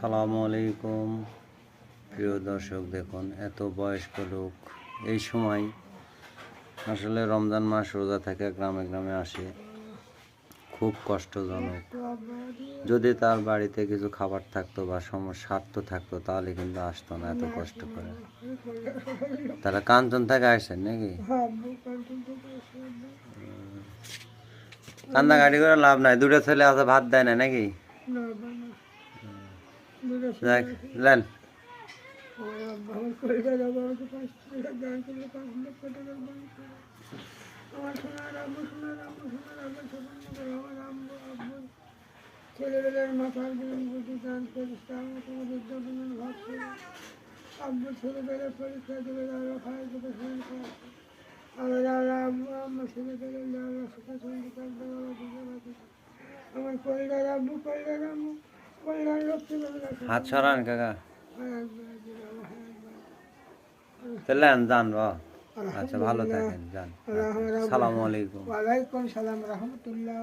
আসসালামু আলাইকুম প্রিয় দর্শক, দেখুন এত বয়স্ক লোক এই সময় আসলে রমজান মাস রোজা থেকে গ্রামে গ্রামে আসে, খুব কষ্টজনক। যদি তার বাড়িতে কিছু খাবার থাকতো বা স্বার্থ থাকতো তাহলে কিন্তু আসতো না এত কষ্ট করে। তারা কাঞ্চন থেকে আসছেন নাকি? কান্দাকাটি করে লাভ নাই, দুটো ছেলে আছে ভাত দেয় না নাকি? লেন ছেলেবেলার মাথার দিন বুঝি দান করিস তোমাদের যতজন ভাব ছিল আব্বু ছেলেবেলার পরীক্ষা দেবে আরো খায় দেবে আল্লাহ আব্বু আমার ছেলেবেলার আল্লাহ সুখে সঙ্গে থাকবে আমার পরিবার আব্বু পরিবার লক্ষ্মী হাত সরান কাকা, চলেন যান। আচ্ছা, ভালো থাকেন, যান। আসসালামু আলাইকুম। ওয়ালাইকুম সালাম রহমতুল্লাহ।